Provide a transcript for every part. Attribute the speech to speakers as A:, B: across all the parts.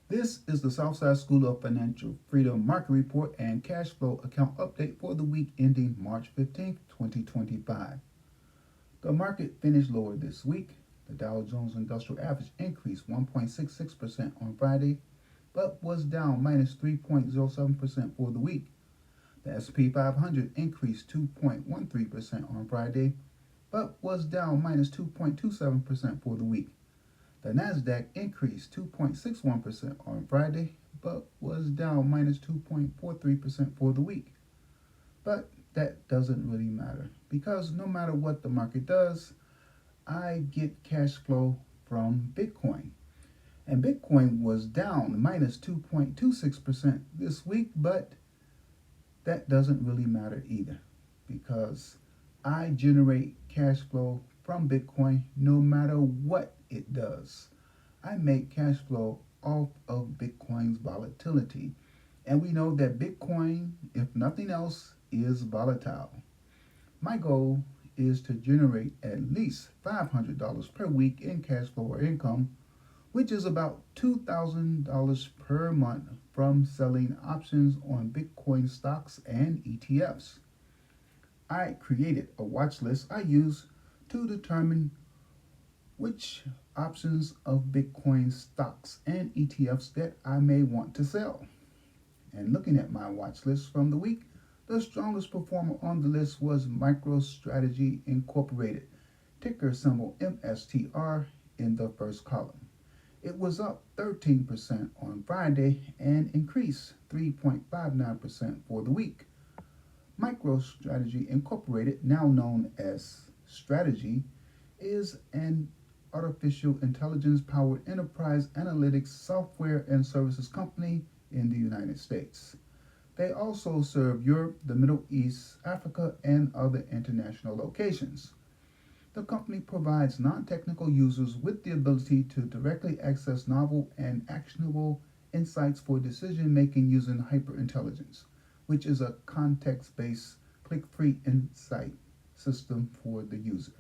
A: This is the Southside School of Financial Freedom Market Report and Cash Flow Account Update for the week ending March 15th, 2025. The market finished lower this week. The Dow Jones Industrial Average increased 1.66% on Friday, but was down minus 3.07% for the week. The S&P 500 increased 2.13% on Friday, but was down minus 2.27% for the week. The Nasdaq increased 2.61% on Friday, but was down minus 2.43% for the week. But that doesn't really matter because no matter what the market does, I get cash flow from Bitcoin. And Bitcoin was down minus 2.26% this week, but that doesn't really matter either because I generate cash flow from Bitcoin no matter what it does. I make cash flow off of Bitcoin's volatility. And we know that Bitcoin, if nothing else, is volatile. My goal is to generate at least $500 per week in cash flow or income, which is about $2,000 per month from selling options on Bitcoin stocks and ETFs. I created a watch list I use to determine which options of Bitcoin stocks and ETFs that I may want to sell. And looking at my watch list from the week, the strongest performer on the list was MicroStrategy Incorporated, ticker symbol MSTR in the first column. It was up 13% on Friday and increased 3.59% for the week. MicroStrategy Incorporated, now known as Strategy, is an artificial intelligence powered enterprise analytics software and services company in the United States. They also serve Europe, the Middle East, Africa, and other international locations. The company provides non-technical users with the ability to directly access novel and actionable insights for decision making using hyperintelligence, which is a context-based, click-free insight system for the user.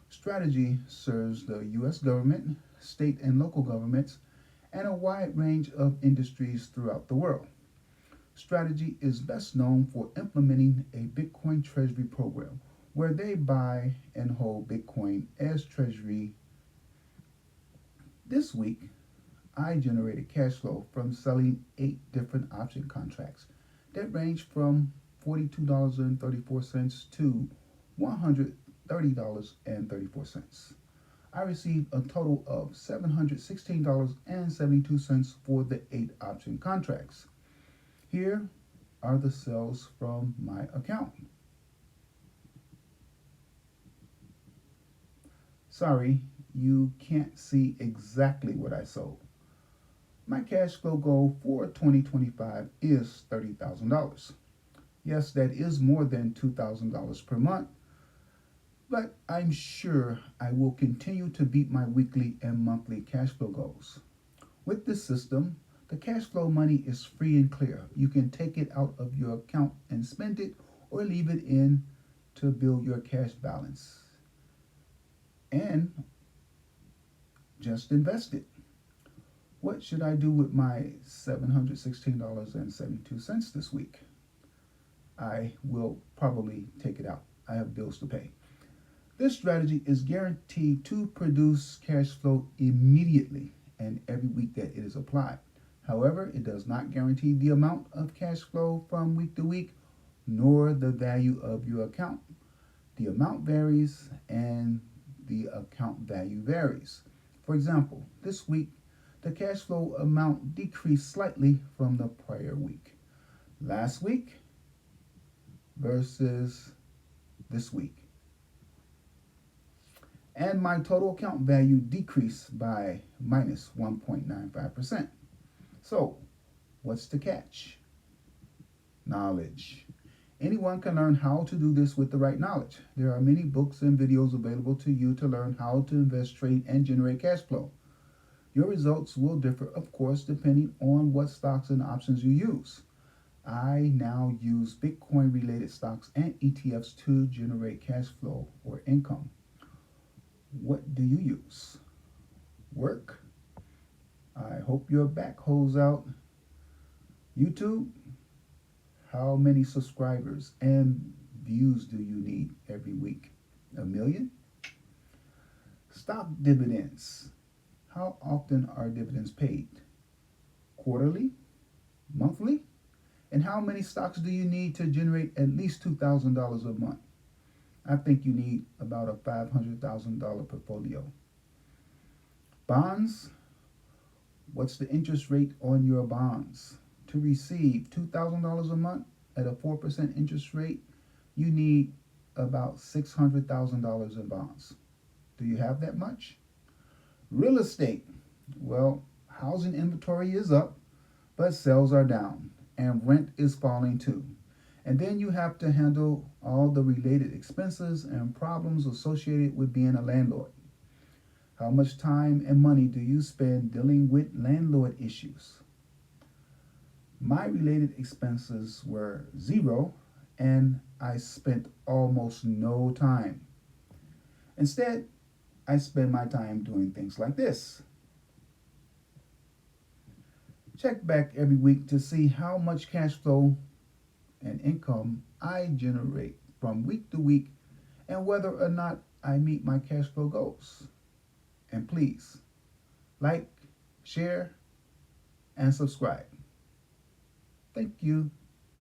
A: Strategy serves the U.S. government, state and local governments, and a wide range of industries throughout the world. Strategy is best known for implementing a Bitcoin treasury program where they buy and hold Bitcoin as treasury. This week, I generated cash flow from selling 8 different option contracts that range from $42.34 to $130.34. I received a total of $716.72 for the 8 option contracts. Here are the sales from my account. Sorry, you can't see exactly what I sold. My cash flow goal for 2025 is $30,000. Yes, that is more than $2,000 per month, but I'm sure I will continue to beat my weekly and monthly cash flow goals. With this system, the cash flow money is free and clear. You can take it out of your account and spend it or leave it in to build your cash balance. And just invest it. What should I do with my $716.72 this week? I will probably take it out. I have bills to pay. This strategy is guaranteed to produce cash flow immediately and every week that it is applied. However, it does not guarantee the amount of cash flow from week to week, nor the value of your account. The amount varies and the account value varies. For example, this week, the cash flow amount decreased slightly from the prior week. Last week versus this week. And my total account value decreased by minus 1.95%. So, what's the catch? Knowledge. Anyone can learn how to do this with the right knowledge. There are many books and videos available to you to learn how to invest, trade, and generate cash flow. Your results will differ, of course, depending on what stocks and options you use. I now use Bitcoin-related stocks and ETFs to generate cash flow or income. What do you use? Work? I hope your back holds out. YouTube, how many subscribers and views do you need every week? A million? Stock dividends. How often are dividends paid? Quarterly? Monthly? And how many stocks do you need to generate at least $2,000 a month? I think you need about a $500,000 portfolio. Bonds, what's the interest rate on your bonds? To receive $2,000 a month at a 4% interest rate, you need about $600,000 in bonds. Do you have that much? Real estate, well, housing inventory is up, but sales are down, and rent is falling too. And then you have to handle all the related expenses and problems associated with being a landlord. How much time and money do you spend dealing with landlord issues? My related expenses were zero, and I spent almost no time. Instead, I spend my time doing things like this. Check back every week to see how much cash flow and income I generate from week to week and whether or not I meet my cash flow goals. And please, like, share, and subscribe. Thank you.